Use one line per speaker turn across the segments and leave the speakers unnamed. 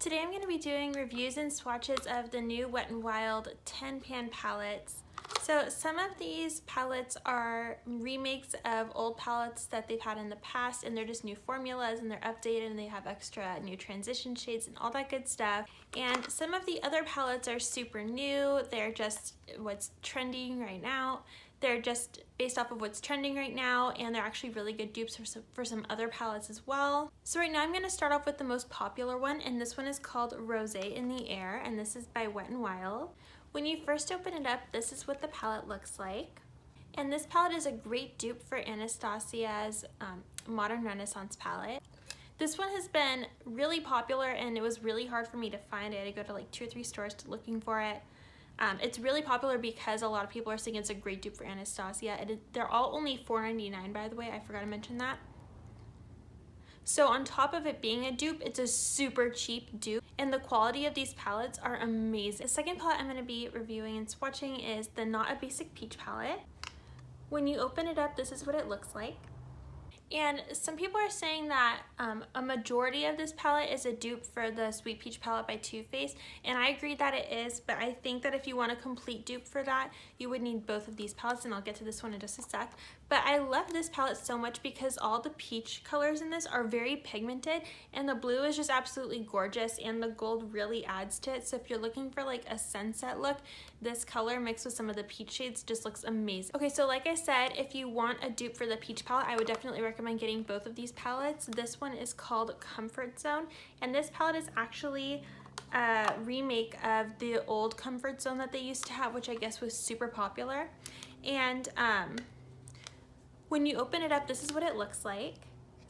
Today I'm going to be doing reviews and swatches of the new Wet n Wild 10 pan palettes. So some of these palettes are remakes of old palettes that they've had in the past, and they're just new formulas and they're updated and they have extra new transition shades and all that good stuff. And some of the other palettes are super new. They're just what's trending right now. They're just based off of what's trending right now, and they're actually really good dupes for some other palettes as well. So right now I'm going to start off with the most popular one, and this one is called Rosé in the Air, and this is by Wet n Wild. When you first open it up, this is what the palette looks like. And this palette is a great dupe for Anastasia's Modern Renaissance palette. This one has been really popular, and it was really hard for me to find. I had to go to like 2 or 3 stores looking for it. It's really popular because a lot of people are saying it's a great dupe for Anastasia. They're all only $4.99, by the way. I forgot to mention that. So on top of it being a dupe, it's a super cheap dupe, and the quality of these palettes are amazing. The second palette I'm going to be reviewing and swatching is the Not a Basic Peach palette. When you open it up, this is what it looks like. And some people are saying that a majority of this palette is a dupe for the Sweet Peach palette by Too Faced, and I agree that it is, but I think that if you want a complete dupe for that, you would need both of these palettes, and I'll get to this one in just a sec. But I love this palette so much because all the peach colors in this are very pigmented, and the blue is just absolutely gorgeous, and the gold really adds to it. So if you're looking for like a sunset look, this color mixed with some of the peach shades just looks amazing. Okay, so like I said, if you want a dupe for the peach palette, I would definitely recommend getting both of these palettes. This one is called Comfort Zone, and this palette is actually a remake of the old Comfort Zone that they used to have, which I guess was super popular. And when you open it up, this is what it looks like.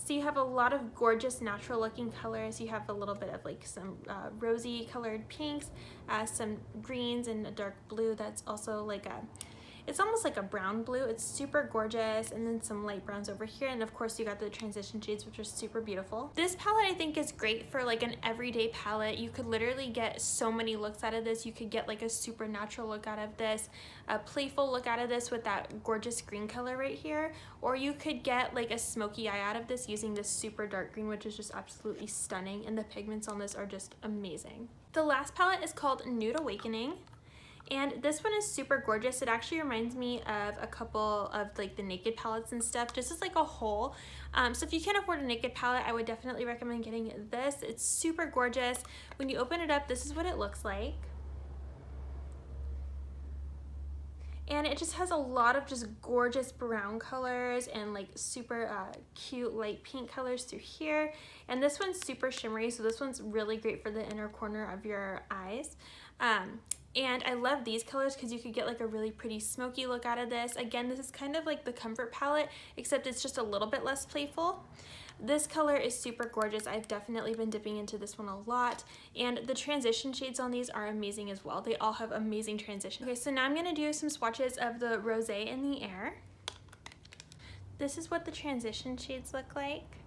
So you have a lot of gorgeous natural looking colors. You have a little bit of like some rosy colored pinks, some greens, and a dark blue that's also like it's almost like a brown blue. It's super gorgeous, and then some light browns over here, and of course you got the transition shades, which are super beautiful. This palette I think is great for like an everyday palette. You could literally get so many looks out of this. You could get like a super natural look out of this, a playful look out of this with that gorgeous green color right here, or you could get like a smoky eye out of this using this super dark green, which is just absolutely stunning, and the pigments on this are just amazing. The last palette is called Nude Awakening. And this one is super gorgeous. It actually reminds me of a couple of like the Naked palettes and stuff, just as like a whole. So if you can't afford a Naked palette, I would definitely recommend getting this. It's super gorgeous. When you open it up, this is what it looks like. And it just has a lot of just gorgeous brown colors and like super cute light pink colors through here. And this one's super shimmery, so this one's really great for the inner corner of your eyes. And I love these colors because you could get like a really pretty smoky look out of this. Again, this is kind of like the Comfort palette, except it's just a little bit less playful. This color is super gorgeous. I've definitely been dipping into this one a lot, and the transition shades on these are amazing as well. They all have amazing transition. Okay, so now I'm going to do some swatches of the Rosé in the Air. This is what the transition shades look like.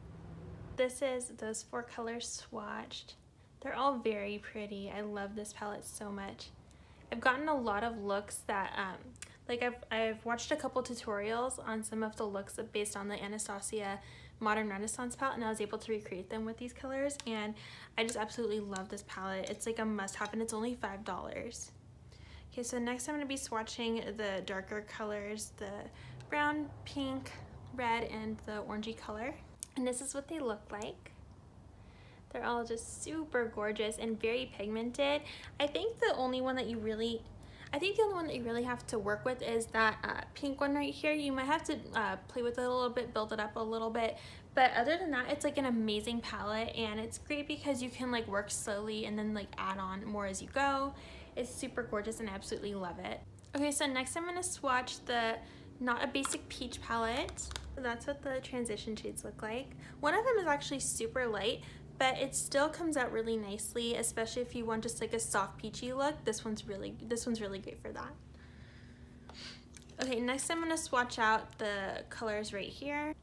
This is those 4 colors swatched. They're all very pretty. I love this palette so much. I've gotten a lot of looks that like I've watched a couple tutorials on some of the looks based on the Anastasia Modern Renaissance palette, and I was able to recreate them with these colors, and I just absolutely love this palette. It's like a must-have, and it's only $5. Okay, so next I'm going to be swatching the darker colors, the brown, pink, red, and the orangey color, and this is what they look like. They're all just super gorgeous and very pigmented. I think the only one that you really have to work with is that pink one right here. You might have to play with it a little bit, build it up a little bit. But other than that, it's like an amazing palette, and it's great because you can like work slowly and then like add on more as you go. It's super gorgeous, and I absolutely love it. Okay, so next I'm gonna swatch the Not a Basic Peach palette. So that's what the transition shades look like. One of them is actually super light, but it still comes out really nicely, especially if you want just like a soft peachy look. This one's really great for that. Okay, next I'm gonna swatch out the colors right here.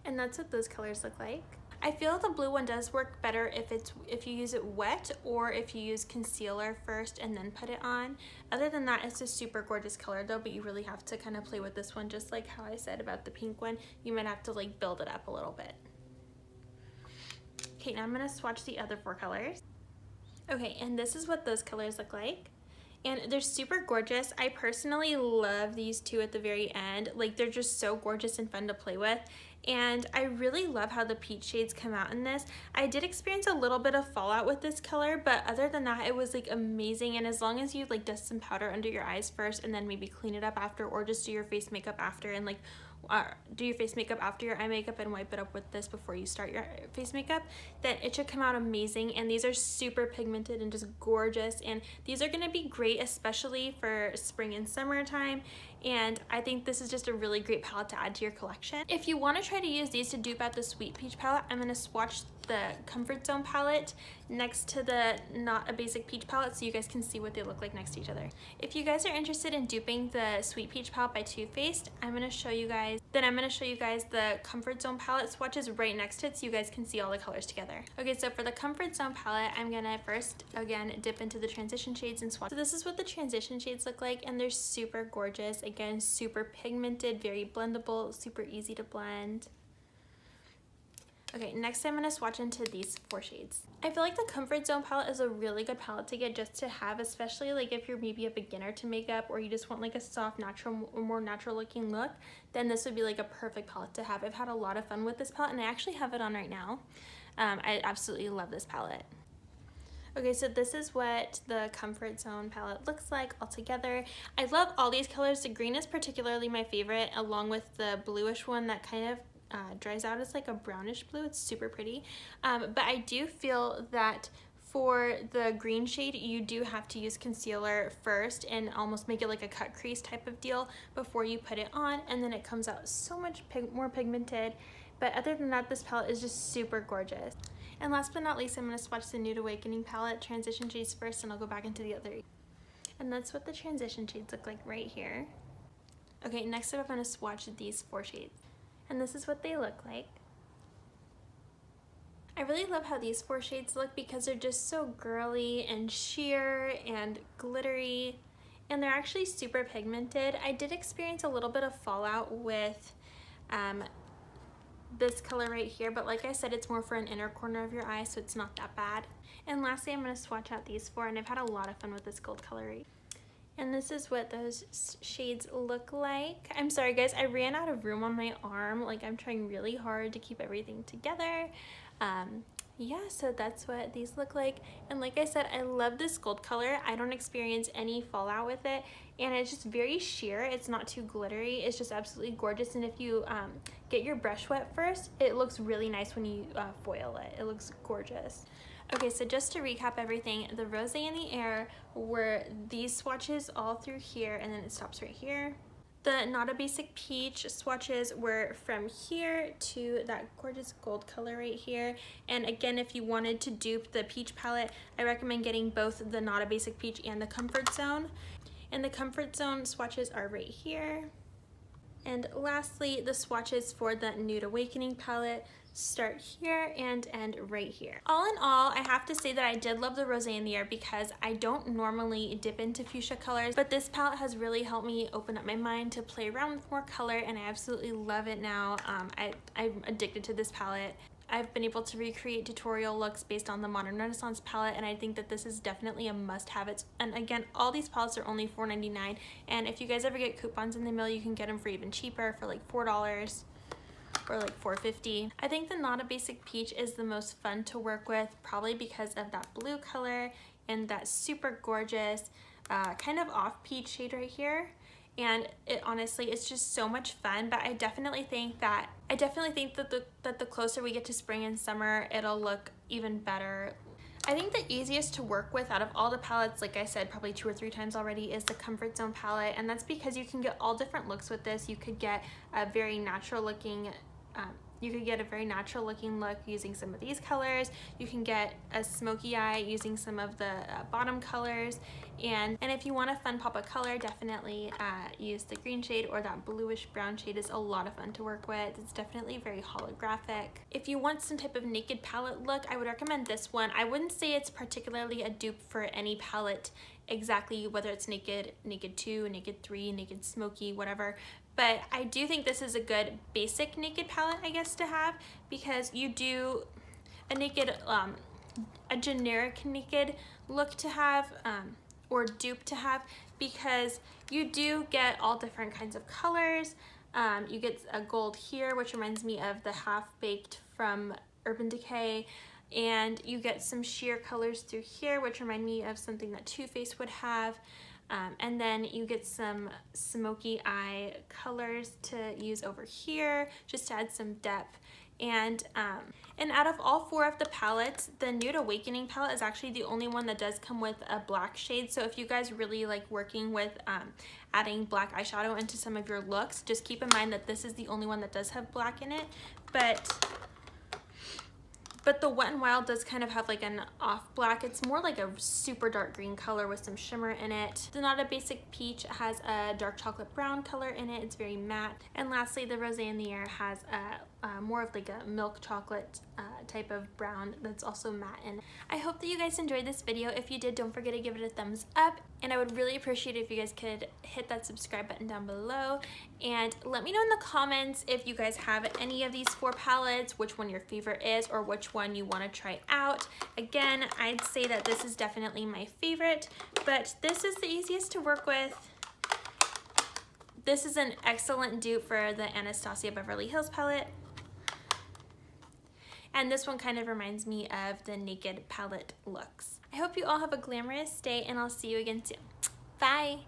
And that's what those colors look like. I feel the blue one does work better if you use it wet, or if you use concealer first and then put it on. Other than that, it's a super gorgeous color though, but you really have to kind of play with this one, just like how I said about the pink one. You might have to like build it up a little bit. Okay, now I'm gonna swatch the other 4 colors. Okay, and this is what those colors look like. And they're super gorgeous. I personally love these 2 at the very end. Like, they're just so gorgeous and fun to play with. And I really love how the peach shades come out in this. I did experience a little bit of fallout with this color, but other than that, it was like amazing. And as long as you like dust some powder under your eyes first and then maybe clean it up after, or just do your face makeup after and like do your face makeup after your eye makeup and wipe it up with this before you start your face makeup, then it should come out amazing. And these are super pigmented and just gorgeous, and these are going to be great especially for spring and summertime. And I think this is just a really great palette to add to your collection. If you want to try to use these to dupe out the Sweet Peach palette, I'm going to swatch the Comfort Zone palette next to the Not a Basic Peach palette so you guys can see what they look like next to each other. If you guys are interested in duping the Sweet Peach palette by Too Faced, I'm going to show you guys the Comfort Zone palette swatches right next to it so you guys can see all the colors together. Okay, so for the Comfort Zone palette, I'm going to first again dip into the transition shades and swatch. So this is what the transition shades look like, and they're super gorgeous. Again, super pigmented, very blendable, super easy to blend. Okay, next I'm going to swatch into these 4 shades. I feel like the Comfort Zone palette is a really good palette to get just to have, especially like if you're maybe a beginner to makeup or you just want like a soft, natural, more natural looking look, then this would be like a perfect palette to have. I've had a lot of fun with this palette and I actually have it on right now. I absolutely love this palette. Okay, so this is what the Comfort Zone palette looks like all together. I love all these colors. The green is particularly my favorite, along with the bluish one that kind of dries out as like a brownish blue. It's super pretty. But I do feel that for the green shade, you do have to use concealer first and almost make it like a cut crease type of deal before you put it on, and then it comes out so much more pigmented. But other than that, this palette is just super gorgeous. And last but not least, I'm going to swatch the Nude Awakening palette, transition shades first, and I'll go back into the other. And that's what the transition shades look like right here. Okay, next up I'm going to swatch these 4 shades. And this is what they look like. I really love how these 4 shades look because they're just so girly and sheer and glittery, and they're actually super pigmented. I did experience a little bit of fallout with this color right here, but like I said, it's more for an inner corner of your eye, so it's not that bad. And lastly, I'm going to swatch out these 4, and I've had a lot of fun with this gold color right. And this is what those shades look like. I'm sorry guys, I ran out of room on my arm. Like, I'm trying really hard to keep everything together. Yeah, so that's what these look like. And like I said, I love this gold color. I don't experience any fallout with it. And it's just very sheer. It's not too glittery. It's just absolutely gorgeous. And if you get your brush wet first, it looks really nice when you foil it. It looks gorgeous. Okay, so just to recap everything, the Rosé in the Air were these swatches all through here, and then it stops right here. The Not a Basic Peach swatches were from here to that gorgeous gold color right here. And again, if you wanted to dupe the peach palette, I recommend getting both the Not a Basic Peach and the Comfort Zone. And the Comfort Zone swatches are right here. And lastly, the swatches for the Nude Awakening palette start here and end right here. All in all, I have to say that I did love the Rosé in the Air because I don't normally dip into fuchsia colors, but this palette has really helped me open up my mind to play around with more color, and I absolutely love it now. I'm addicted to this palette. I've been able to recreate tutorial looks based on the Modern Renaissance palette, and I think that this is definitely a must-have. And again, all these palettes are only $4.99, and if you guys ever get coupons in the mail, you can get them for even cheaper, for like $4 or like $4.50. I think the Not a Basic Peach is the most fun to work with, probably because of that blue color and that super gorgeous kind of off peach shade right here. And it honestly, it's just so much fun. But I definitely think that the closer we get to spring and summer, it'll look even better. I think the easiest to work with out of all the palettes, like I said probably 2 or 3 times already, is the Comfort Zone palette, and that's because you can get all different looks with this. You could get a very natural looking look using some of these colors. You can get a smoky eye using some of the bottom colors, and if you want a fun pop of color, definitely use the green shade, or that bluish brown shade is a lot of fun to work with. It's definitely very holographic. If you want some type of naked palette look, I would recommend this one. I wouldn't say it's particularly a dupe for any palette exactly, whether it's Naked, Naked 2, Naked 3, Naked Smoky, whatever. But I do think this is a good basic naked palette, I guess, to have, because you do, a generic naked look to have, or dupe to have, because you do get all different kinds of colors. You get a gold here, which reminds me of the Half Baked from Urban Decay, and you get some sheer colors through here, which remind me of something that Too Faced would have. And then you get some smoky eye colors to use over here, just to add some depth. And out of all 4 of the palettes, the Nude Awakening palette is actually the only one that does come with a black shade. So if you guys really like working with adding black eyeshadow into some of your looks, just keep in mind that this is the only one that does have black in it. But the Wet n Wild does kind of have like an off black. It's more like a super dark green color with some shimmer in it. The Not a Basic Peach has a dark chocolate brown color in it. It's very matte. And lastly, the Rosé in the Air has a more of like a milk chocolate type of brown that's also matte. And I hope that you guys enjoyed this video. If you did, don't forget to give it a thumbs up. And I would really appreciate it if you guys could hit that subscribe button down below. And let me know in the comments if you guys have any of these 4 palettes, which one your favorite is, or which one you want to try out. Again, I'd say that this is definitely my favorite, but this is the easiest to work with. This is an excellent dupe for the Anastasia Beverly Hills palette. And this one kind of reminds me of the Naked palette looks. I hope you all have a glamorous day, and I'll see you again soon. Bye!